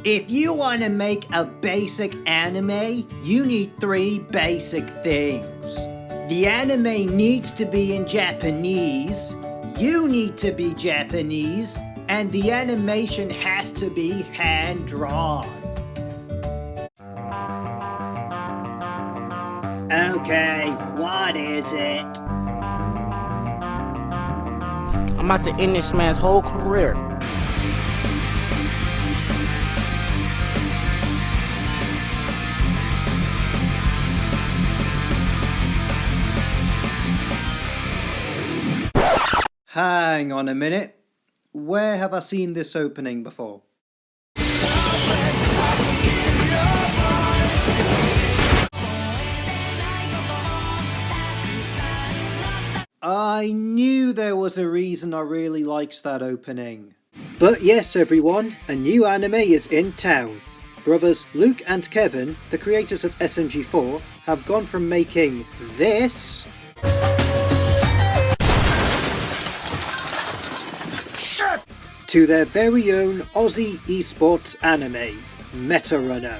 If you want to make a basic anime, you need 3 basic things. The anime needs to be in Japanese, you need to be Japanese, and the animation has to be hand-drawn. Okay, what is it? I'm about to end this man's whole career. Hang on a minute. Where have I seen this opening before? I knew there was a reason I really liked that opening. But yes everyone, a new anime is in town. Brothers Luke and Kevin, the creators of SMG4, have gone from making this to their very own Aussie esports anime, metarunner.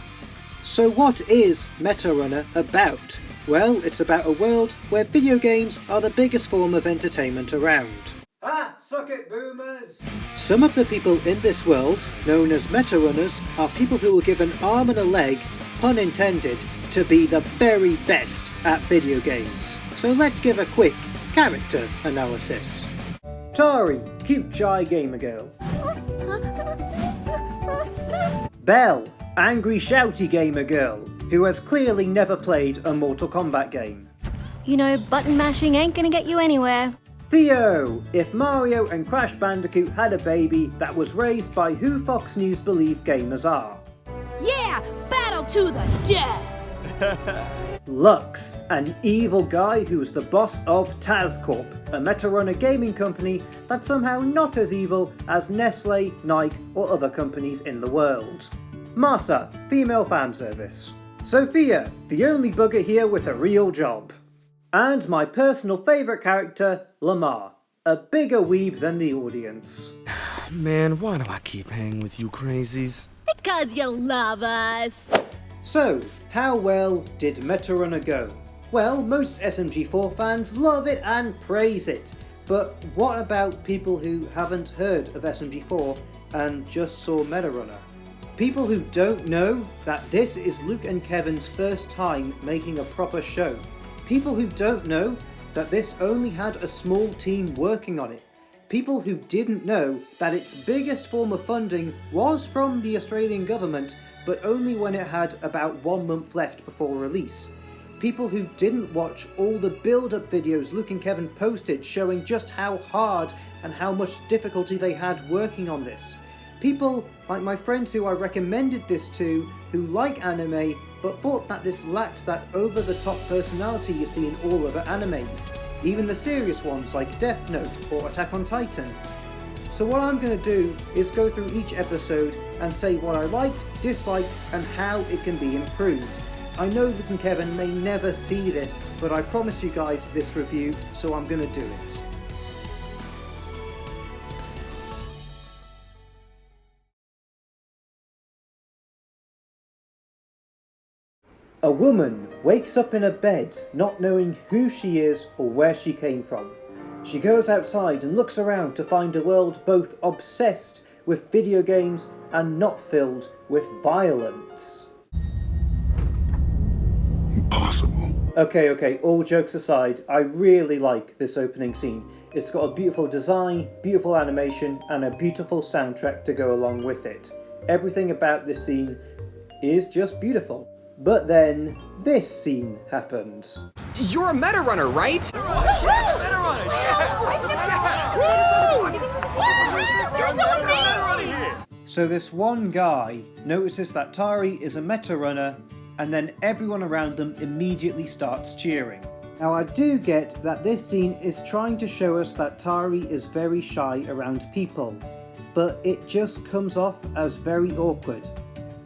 So what is metarunner about? Well, it's about a world where video games are the biggest form of entertainment around. Ah, suck it boomers! Some of the people in this world, known as metarunners, are people who were given an arm and a leg, pun intended, to be the very best at video games. So let's give a quick character analysis. Tari, cute shy gamer girl. Belle, angry shouty gamer girl, who has clearly never played a Mortal Kombat game. You know, button mashing ain't gonna get you anywhere. Theo, if Mario and Crash Bandicoot had a baby that was raised by who Fox News believe gamers are. Yeah, battle to the death! Lux, an evil guy who is the boss of TazCorp, a metarunner gaming company that's somehow not as evil as Nestle, Nike or other companies in the world. Marsa, female fan service. Sophia, the only bugger here with a real job. And my personal favourite character, Lamar, a bigger weeb than the audience. Man, why do I keep hanging with you crazies? Because you love us. So, how well did metarunner go? Well, most SMG4 fans love it and praise it. But what about people who haven't heard of SMG4 and just saw metarunner? People who don't know that this is Luke and Kevin's first time making a proper show. People who don't know that this only had a small team working on it. People who didn't know that its biggest form of funding was from the Australian government, but only when it had about 1 month left before release. People who didn't watch all the build-up videos Luke and Kevin posted showing just how hard and how much difficulty they had working on this. People like my friends who I recommended this to, who like anime, but thought that this lacked that over-the-top personality you see in all other animes, even the serious ones like Death Note or Attack on Titan. So what I'm going to do is go through each episode and say what I liked, disliked, and how it can be improved. I know Luke and Kevin may never see this, but I promised you guys this review, so I'm going to do it. A woman wakes up in a bed not knowing who she is or where she came from. She goes outside and looks around to find a world both obsessed with video games and not filled with violence. Impossible. Okay, all jokes aside, I really like this opening scene. It's got a beautiful design, beautiful animation, and a beautiful soundtrack to go along with it. Everything about this scene is just beautiful. But then, this scene happens. You're a metarunner, right? So this one guy notices that Tari is a metarunner, and then everyone around them immediately starts cheering. Now I do get that this scene is trying to show us that Tari is very shy around people, but it just comes off as very awkward.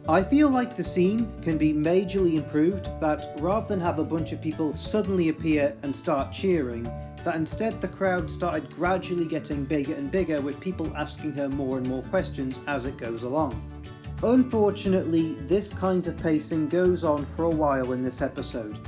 I feel like the scene can be majorly improved, that rather than have a bunch of people suddenly appear and start cheering, that instead the crowd started gradually getting bigger and bigger with people asking her more and more questions as it goes along. Unfortunately, this kind of pacing goes on for a while in this episode.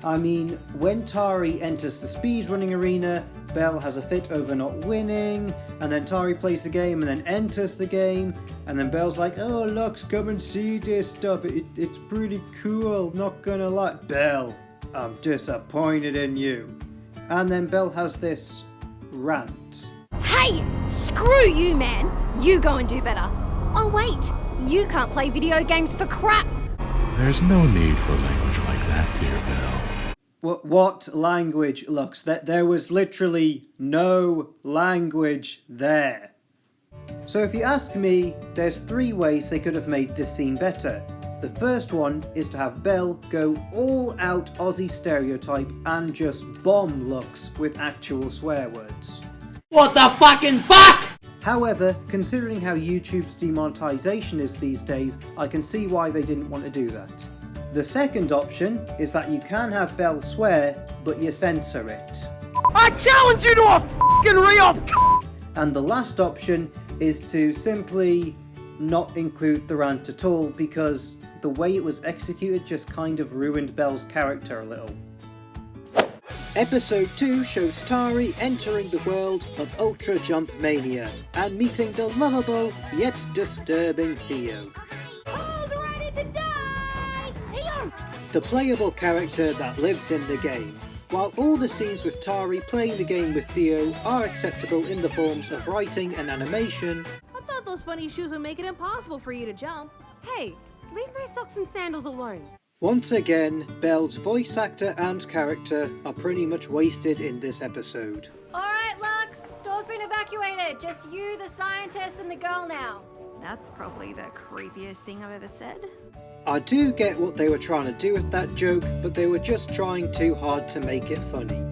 I mean, when Tari enters the speedrunning arena, Belle has a fit over not winning, and then Tari plays the game and then enters the game, and then Belle's like, oh Lux, come and see this stuff, it's pretty cool, not gonna lie. Belle, I'm disappointed in you. And then Belle has this rant. Hey, screw you, man. You go and do better. Oh, wait. You can't play video games for crap. There's no need for language like that, dear Belle. What language, Lux? There was literally no language there. So if you ask me, there's 3 ways they could have made this scene better. The first one is to have Belle go all out Aussie stereotype and just bomb Lux with actual swear words. What the fucking fuck? However, considering how YouTube's demonetization is these days, I can see why they didn't want to do that. The second option is that you can have Belle swear, but you censor it. I challenge you to a fucking real. And the last option is to simply not include the rant at all, because the way it was executed just kind of ruined Belle's character a little. Episode 2 shows Tari entering the world of Ultra Jump Mania and meeting the lovable yet disturbing Theo. Who's ready to die? Here! The playable character that lives in the game. While all the scenes with Tari playing the game with Theo are acceptable in the forms of writing and animation, I thought those funny shoes would make it impossible for you to jump. Hey, leave my socks and sandals alone. once again, Belle's voice actor and character are pretty much wasted in this episode. Alright, Lux. Store's been evacuated. Just you, the scientist, and the girl now. That's probably the creepiest thing I've ever said. I do get what they were trying to do with that joke, but they were just trying too hard to make it funny.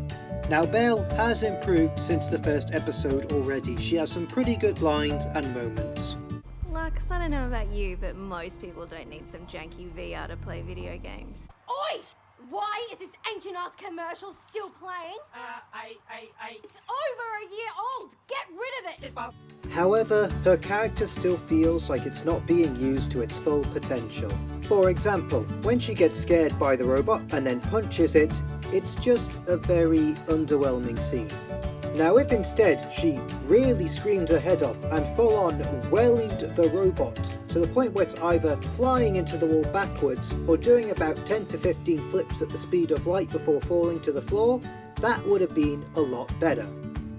Now, Belle has improved since the first episode already. She has some pretty good lines and moments. Lux, I don't know about you, but most people don't need some janky VR to play video games. Oi! Why is this ancient ass commercial still playing? It's over a year old! Get rid of it! However, her character still feels like it's not being used to its full potential. For example, when she gets scared by the robot and then punches it, it's just a very underwhelming scene. Now if instead she really screamed her head off and full on wellied the robot to the point where it's either flying into the wall backwards or doing about 10 to 15 flips at the speed of light before falling to the floor, that would have been a lot better.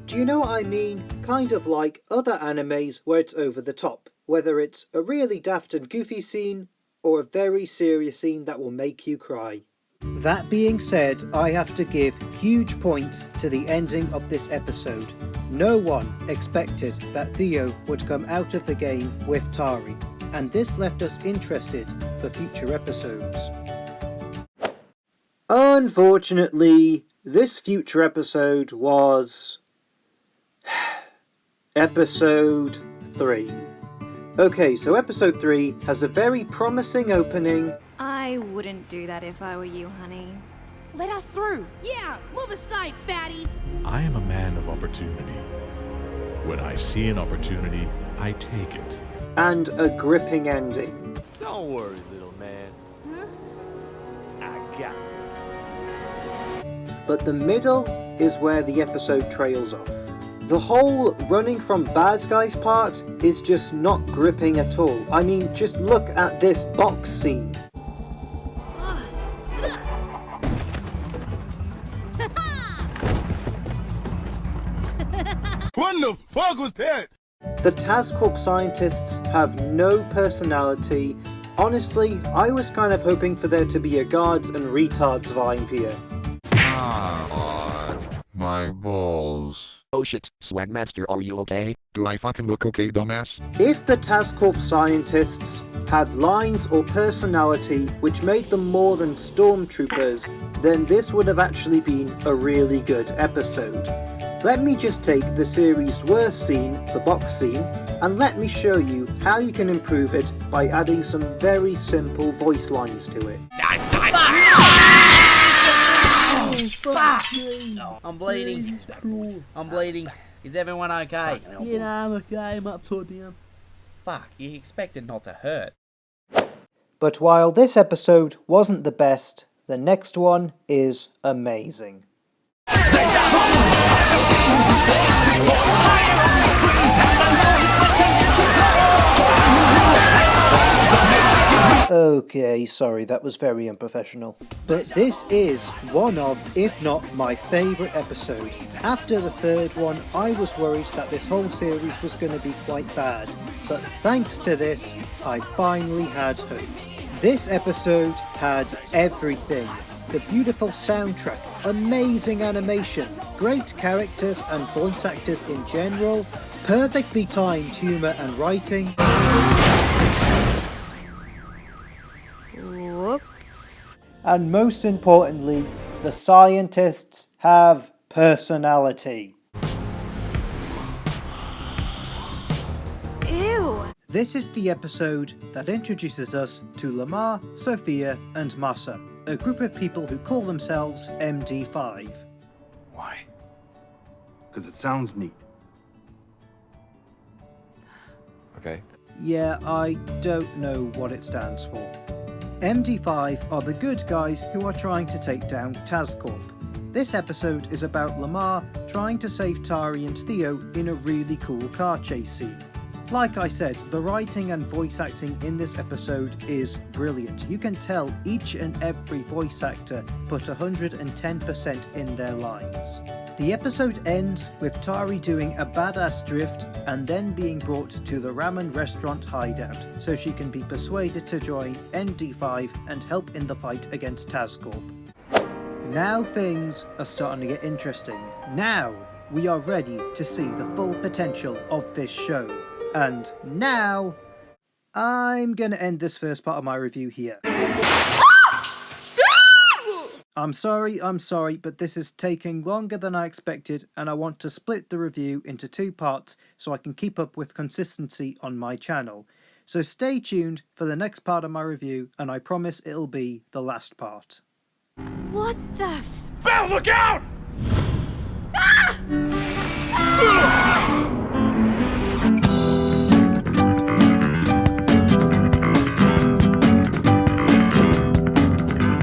Do you know what I mean? Kind of like other animes where it's over the top, whether it's a really daft and goofy scene or a very serious scene that will make you cry. That being said, I have to give huge points to the ending of this episode. No one expected that Theo would come out of the game with Tari, and this left us interested for future episodes. Unfortunately, this future episode was... Episode 3. Okay, so episode 3 has a very promising opening. I wouldn't do that if I were you, honey. Let us through. Yeah, move aside, fatty. I am a man of opportunity. When I see an opportunity, I take it. And a gripping ending. Don't worry, little man. I got this. But the middle is where the episode trails off. The whole running from bad guys part is just not gripping at all. I mean, just look at this box scene. What the fuck was that? The Task Corp scientists have no personality. Honestly, I was kind of hoping for there to be a guards and retards vibe here. My balls. Oh shit, Swagmaster, are you okay? Do I fucking look okay, dumbass? If the Task Corp scientists had lines or personality which made them more than stormtroopers, then this would have actually been a really good episode. Let me just take the series' worst scene, the box scene, and let me show you how you can improve it by adding some very simple voice lines to it. I'm bleeding. I'm bleeding. Is everyone okay? Yeah, I'm okay. I'm upside down. Fuck, you expected not to hurt. But while this episode wasn't the best, the next one is amazing. Okay, sorry, that was very unprofessional. But this is one of, if not my favourite episode. After the third one, I was worried that this whole series was going to be quite bad. But thanks to this, I finally had hope. This episode had everything. The beautiful soundtrack, amazing animation, great characters and voice actors in general, perfectly timed humour and writing. Whoops. And most importantly, the scientists have personality. Ew. This is the episode that introduces us to Lamar, Sophia and Massa, a group of people who call themselves MD5. Why? Because it sounds neat. Okay. Yeah, I don't know what it stands for. MD5 are the good guys who are trying to take down TazCorp. This episode is about Lamar trying to save Tari and Theo in a really cool car chase scene. Like I said, the writing and voice acting in this episode is brilliant. You can tell each and every voice actor put 110% in their lines. The episode ends with Tari doing a badass drift and then being brought to the ramen restaurant hideout so she can be persuaded to join MD5 and help in the fight against TazCorp. Now things are starting to get interesting. Now we are ready to see the full potential of this show. And now I'm gonna end this first part of my review here. I'm sorry, but this is taking longer than I expected and I want to split the review into two parts so I can keep up with consistency on my channel. So stay tuned for the next part of my review and I promise it'll be the last part. What the Belle, look out! Ah!